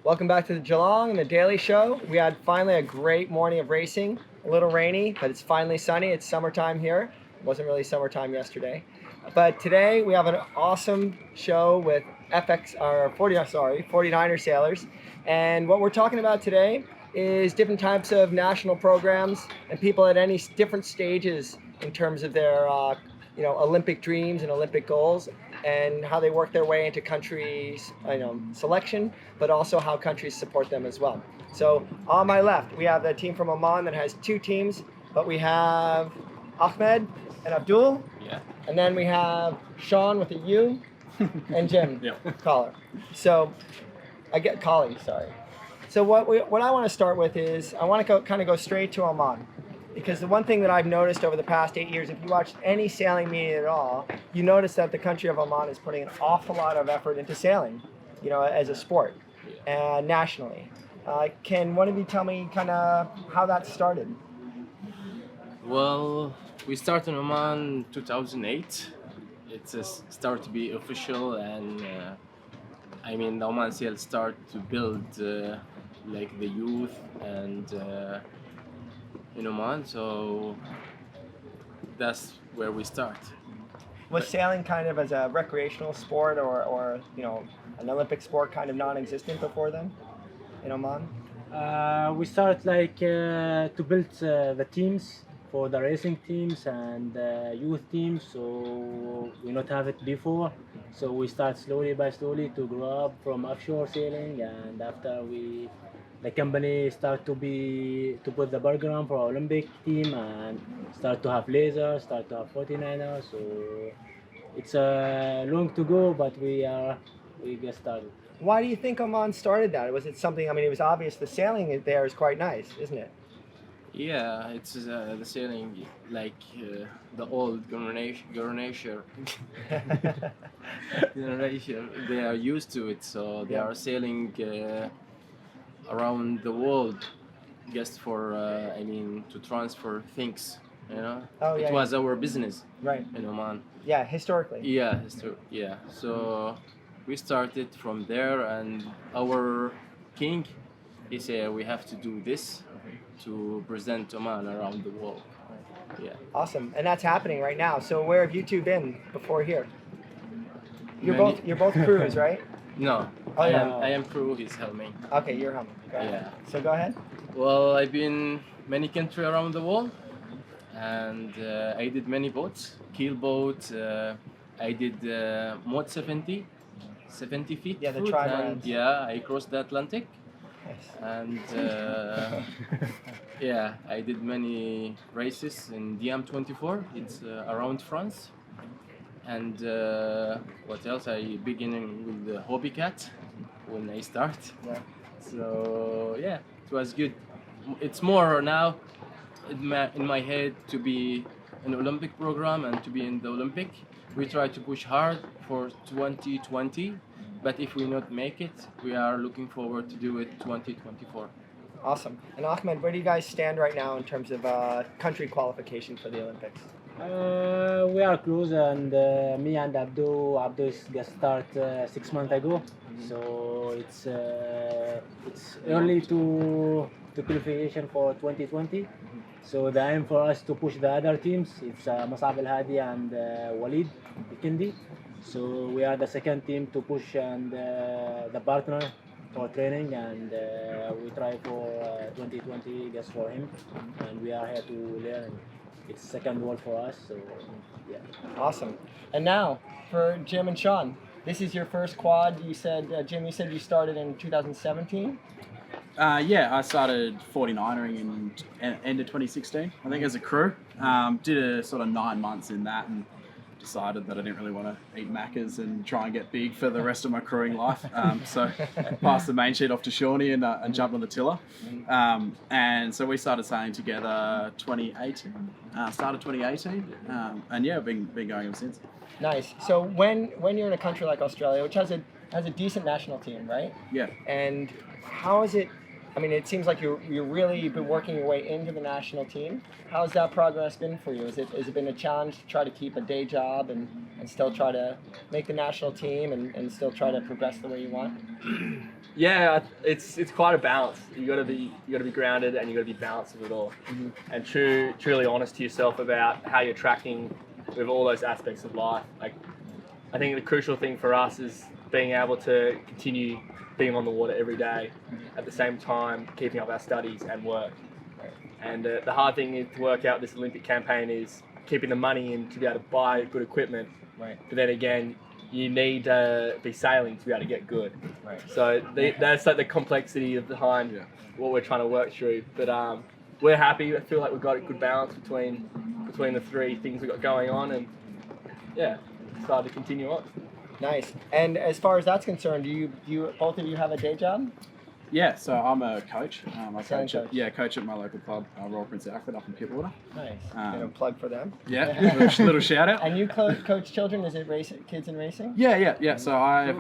Welcome back to the Geelong and the Daily Show. We had finally a great morning of racing. A little rainy, but it's finally sunny. It's summertime here. It wasn't really summertime yesterday. But today we have an awesome show with 49er sailors. And what we're talking about today is different types of national programs and people at any different stages in terms of their Olympic dreams and Olympic goals, and how they work their way into countries selection, but also how countries support them as well. So on my left, we have the team from Oman that has two teams, but we have Ahmed and Abdul, Yeah. and then we have Shaun with a U, and Jim, Yeah. Collar. So I get Colley, sorry. So what I want to start with is I want to go straight to Oman. Because the one thing that I've noticed over the past 8 years, if you watch any sailing media at all, you notice that the country of Oman is putting an awful lot of effort into sailing, as a sport, and nationally. Can one of you tell me kind of how that started? Well, we started in Oman 2008. It's start to be official, and the Oman Sail start to build like the youth and in Oman. So that's where we start. Was sailing kind of as a recreational sport or an Olympic sport kind of non-existent before then in Oman? We start to build the teams for the racing teams and youth teams. So we not have it before. So we start slowly by slowly to grow up from offshore sailing, and after the company start to put the program for Olympic team and start to have lasers, start to have 49ers. So it's long to go, but we get started. Why do you think Oman started that? Was it something? It was obvious the sailing there is quite nice, isn't it? Yeah, it's the sailing like the old generation. They are used to it, so they are sailing around the world just for to transfer things. Oh, yeah, It was our business right in Oman. Yeah, historically. Yeah, yeah. So we started from there, and our king, he said we have to do this to present Oman around the world. Yeah. Awesome, and that's happening right now. So where have you two been before here? Many- You're both crews, right? No, Oh, yeah. I am crew. He's helming. Okay, you're humming. Go ahead. Yeah. So go ahead. Well, I've been many countries around the world, and I did many boats, keel boat. I did mod 70 feet. Yeah, the foot, trimarans. and yeah, I crossed the Atlantic, Nice. and yeah, I did many races in DM24. It's around France, and what else? I beginning with the hobby cat when I start. Yeah. So yeah, it was good. It's more now in my head to be an Olympic program and to be in the Olympic. We try to push hard for 2020, but if we not make it, we are looking forward to do it 2024. Awesome. And Ahmed, where do you guys stand right now in terms of country qualification for the Olympics? We are close, and me and Abdul got start 6 months ago. So it's early to qualification for 2020. So the aim for us to push the other teams. It's Musab Al Hadi and Walid Kindi. So we are the second team to push, and the partner for training, and we try for 2020 just for him, and we are here to learn. It's second world for us, so yeah. Awesome. And now for Jim and Shaun. This is your first quad. You said, Jim, you said you started in 2017? Yeah, I started 49ering in end of 2016, I think, as a crew. Did a sort of 9 months in that and decided that I didn't really want to eat Maccas and try and get big for the rest of my crewing life. So passed the main sheet off to Shawnee and jumped on the tiller. And so we started sailing together 2018, started 2018, and yeah, been going ever since. Nice. So when you're in a country like Australia, which has a decent national team, right? Yeah. And how is it I mean, it seems like you're really been working your way into the national team. How's that progress been for you? Has it been a challenge to try to keep a day job and still try to make the national team and still try to progress the way you want? Yeah, it's quite a balance. You got to be grounded and you got to be balanced with it all, and truly honest to yourself about how you're tracking with all those aspects of life. Like, I think the crucial thing for us is being able to continue being on the water every day, at the same time keeping up our studies and work. And the hard thing is to work out this Olympic campaign is keeping the money in to be able to buy good equipment. Right. But then again, you need to be sailing to be able to get good. Right. So that's like the complexity behind what we're trying to work through. But we're happy. I feel like we've got a good balance between the three things we've got going on, and yeah, excited to continue on. Nice. And as far as that's concerned, do you both of you have a day job? Yeah, so I'm a coach. I Sailing coach coach. coach at my local club, Royal Prince Alfred, up in Pittwater. Nice. Get a plug for them. Yeah, little shout out. And you coach children? Is it kids in racing? Yeah. So I've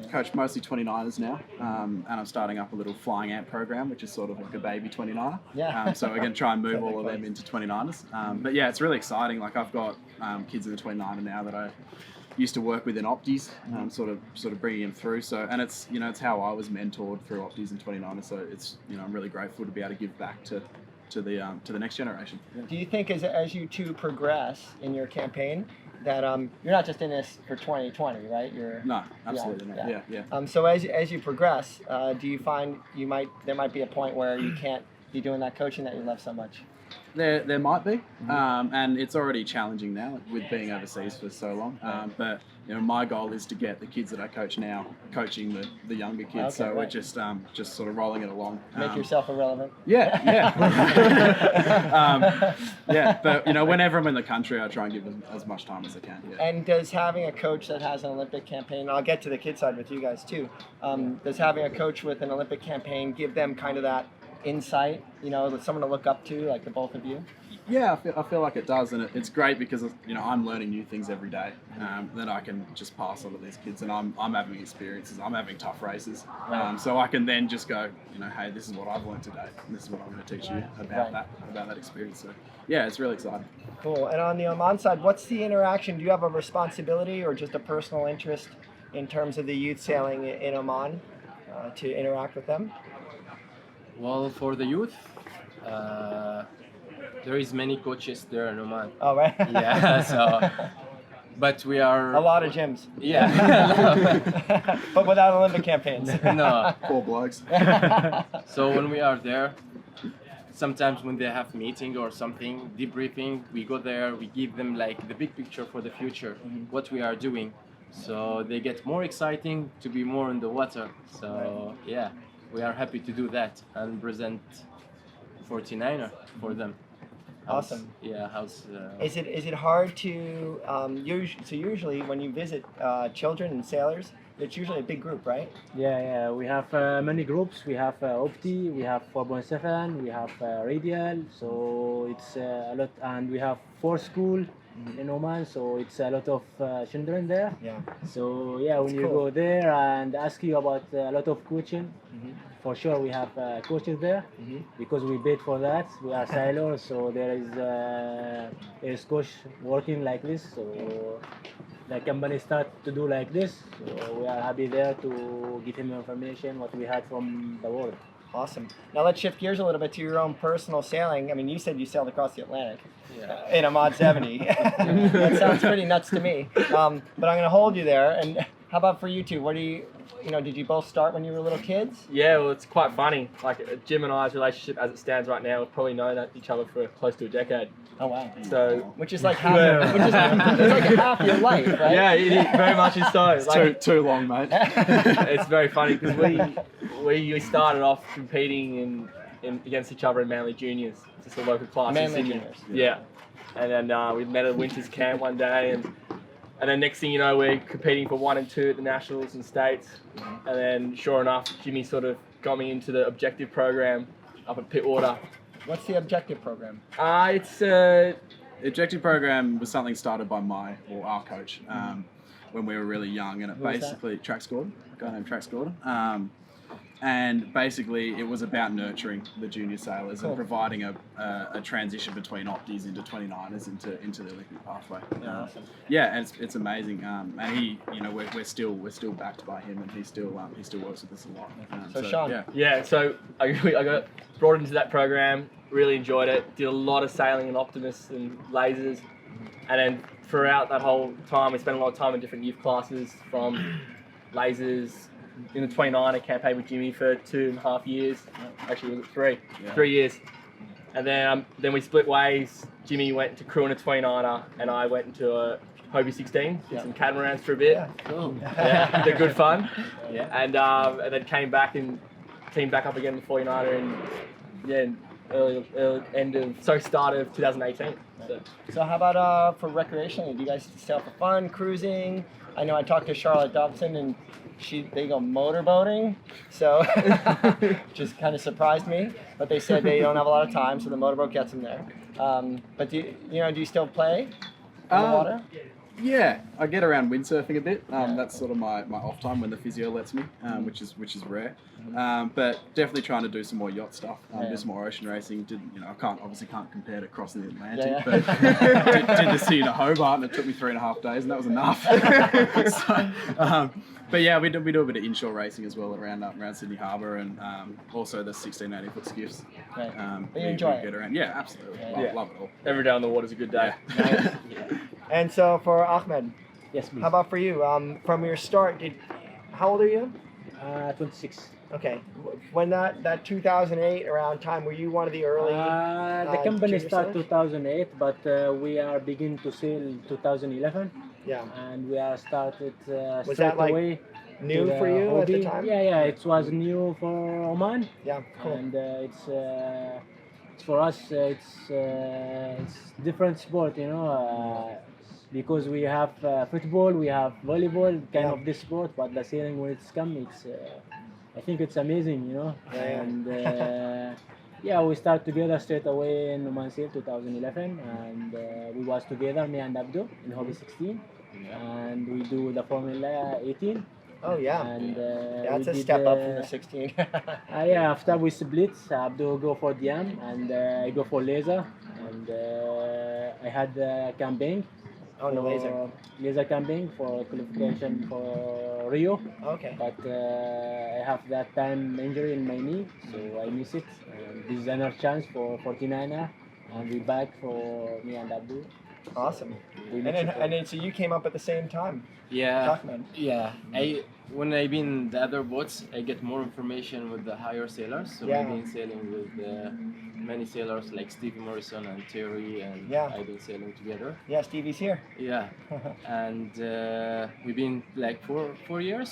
coached mostly 29ers now, and I'm starting up a little flying ant program, which is sort of like a baby 29er. Yeah. So we're going to try and move all of them into 29ers. But yeah, it's really exciting. Like, I've got kids in the 29er now that I used to work with in Opties, sort of bringing them through. So, and it's it's how I was mentored through Opties and 29ers. So it's I'm really grateful to be able to give back to the next generation. Do you think as you two progress in your campaign that you're not just in this for 2020, right? No, absolutely not. Yeah. So as you progress, do you find there might be a point where you can't be doing that coaching that you love so much? There might be, and it's already challenging now with being overseas for so long. But my goal is to get the kids that I coach now coaching the younger kids. Okay, So right. we're just sort of rolling it along. Make yourself irrelevant. Yeah. But whenever I'm in the country, I try and give them as much time as I can. Yeah. And does having a coach that has an Olympic campaign, and I'll get to the kid side with you guys too, does having a coach with an Olympic campaign give them kind of that insight, someone to look up to, like the both of you? Yeah, I feel like it does, and it's great because I'm learning new things every day that I can just pass on to these kids, and I'm having experiences, I'm having tough races, so I can then just go, hey, this is what I've learned today, and this is what I'm going to teach you about that experience. So yeah, it's really exciting. Cool. And on the Oman side, what's the interaction? Do you have a responsibility or just a personal interest in terms of the youth sailing in Oman to interact with them? Well, for the youth, there is many coaches there in Oman. Oh, right. Yeah, so, but we are... A lot of gyms. Yeah. But without Olympic campaigns. No. Poor blokes. So when we are there, sometimes when they have meeting or something, debriefing, we go there, we give them like the big picture for the future, what we are doing. So they get more exciting to be more in the water. So yeah, we are happy to do that and present 49er for them. Awesome. Is it hard to usually when you visit children and sailors, it's usually a big group, right? Yeah. We have many groups. We have Opti, we have 4.7, we have Radial. So it's a lot, and we have 4 schools in Oman. So it's a lot of children there. Yeah. So yeah, when you go there and ask you about a lot of coaching, for sure we have coaches there because we paid for that. We are sailors, so there is coach working like this. So the company start to do like this. So we are happy there to give him information what we had from the world. Awesome. Now let's shift gears a little bit to your own personal sailing. I mean, you said you sailed across the Atlantic in a Mod 70. That sounds pretty nuts to me. But I'm going to hold you there. And how about for you two? What do you did you both start when you were little kids? Yeah, well, it's quite funny. Like, Jim and I's relationship as it stands right now, we've probably known each other for close to a decade. Oh wow! So, which is like half, it's like half your life, right? Yeah, it very much is so. It's too long, mate. It's very funny because we started off competing against each other in Manly Juniors, just a local class in Manly Sydney. Juniors. Yeah, and then we met at Winters Camp one day, and then next thing you know, we're competing for 1 and 2 at the Nationals and States, and then sure enough, Jimmy sort of got me into the objective program up at Pittwater. What's the objective program? It's The objective program was something started by our coach when we were really young, and it Who was basically Trax Gordon, a guy named Trax Gordon, And basically, it was about nurturing the junior sailors Cool. and providing a transition between opties into 29ers into the Olympic pathway. Awesome. Yeah, and it's amazing. And he, we're still backed by him, and he still works with us a lot. So Shaun. yeah. Yeah, so I got brought into that program, really enjoyed it, did a lot of sailing and Optimus and lasers, and then throughout that whole time we spent a lot of time in different youth classes, from lasers in the 29er campaign with Jimmy for 2.5 years. Actually, was it 3? Yeah. 3 years. And then we split ways. Jimmy went to crew in a 29er, and I went into a Hobie 16, did some catamarans for a bit. Yeah. Cool. Yeah, they're good fun. Yeah. And then came back and teamed back up again with 49er in start of 2018. So how about for recreationally? Do you guys still have for fun, cruising? I know I talked to Charlotte Dobson and they go motorboating, so just kind of surprised me. But they said they don't have a lot of time, so the motorboat gets them there. But do you still play in the water? Yeah, I get around windsurfing a bit. That's sort of my off time when the physio lets me, which is rare. But definitely trying to do some more yacht stuff, do some more ocean racing. I can't compare to crossing the Atlantic, but did the sea to Hobart, and it took me 3.5 days, and that was enough. But yeah, we do a bit of inshore racing as well around Sydney Harbour, and also the 1680-foot skiffs. Right. But you We enjoy get it? around. Yeah, absolutely. Yeah. Love it all. Every day on the water is a good day. And so for Ahmed, Yes, please. how about for you? From your start, how old are you? 26. Okay. When that 2008 around time, were you one of the early? The company junior started sailors? 2008, but we are beginning to sail 2011, Yeah. and we are started Was straight that, like, away. New to the for you at the hobby. time? Yeah, it was new for Oman, Yeah. Cool. and it's for us. It's different sport, because we have football, we have volleyball, kind of this sport, but the sailing when it's come, it's I think it's amazing, Yeah. and we start together straight away in Oman Sail 2011, and we was together, me and Abdul, in Hobby 16, and we do the Formula 18. Oh yeah. And That's we a did, step up from the 16. after we split, Abdul go for Diam, and I go for laser, and I had campaign. Oh, no laser. Laser campaign for qualification for Rio, Okay. but I have that time injury in my knee, so I miss it. And this is another chance for 49er, and we back for me and Abdul. Awesome. We And mix then, it up. and then so you came up at the same time. Yeah, Ahmed. yeah. When I been the other boats, I get more information with the higher sailors. So Yeah. I've been sailing with many sailors like Stevie Morrison and Terry, and Yeah. I've been sailing together. Yeah, Stevie's here. Yeah, and we've been like 4 years.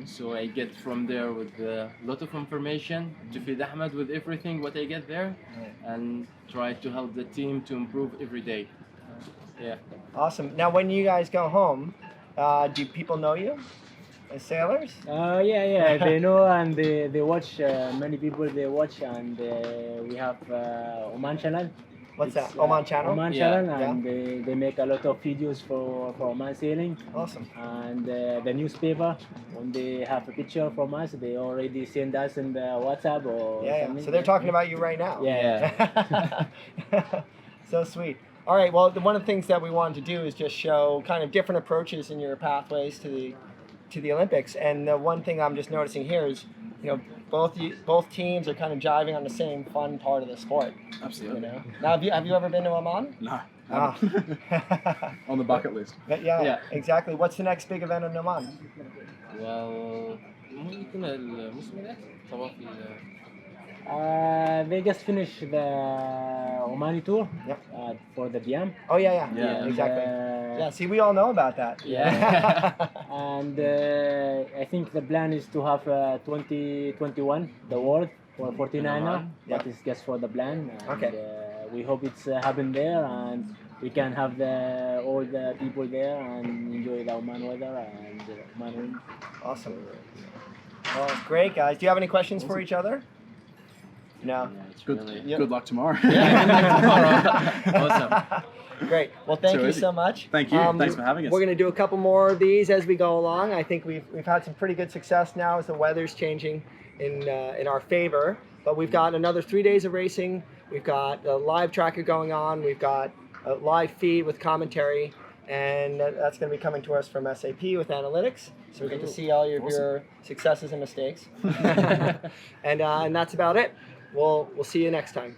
So I get from there with a lot of information to feed Ahmed with everything what I get there, and try to help the team to improve every day. Yeah. Awesome. Now, when you guys go home, do people know you as sailors? They know, and they watch. Many people they watch, and we have Oman channel. What's It's, that? Oman channel? Oman Yeah. channel, and they make a lot of videos for Oman sailing. Awesome. And the newspaper, when they have a picture from us, they already send us in the WhatsApp or Yeah. something. So they're talking about you right now. Yeah. So sweet. All right. Well, one of the things that we wanted to do is just show kind of different approaches in your pathways to the Olympics. And the one thing I'm just noticing here is, both teams are kind of jiving on the same fun part of the sport. Absolutely. Now, have you ever been to Oman? No. Ah. On the bucket list. Yeah. Exactly. What's the next big event in Oman? Well, ممكن الموسم ده طبعا في They just finished the Omani tour Yep. for the Diam. Oh yeah. Yeah. Exactly. And, Yeah. See, we all know about that. Yeah. and I think the plan is to have 2021 the world for 49er, Oman? Yeah. but it's just for the plan. And, Okay. we hope it's happen there, and we can have all the people there and enjoy the Oman weather and Oman wind. Awesome. Well, great guys. Do you have any questions for each other? No. Yeah, it's Good, really. Yep. good luck tomorrow. Awesome. Great. Well, thank Too you easy. so much. Thank you. Thanks for having us. We're going to do a couple more of these as we go along. I think we've had some pretty good success now as the weather's changing in our favor. But we've got another 3 days of racing. We've got a live tracker going on. We've got a live feed with commentary, and that's going to be coming to us from SAP with analytics. So we get to see all of your successes and mistakes. And that's about it. We'll see you next time.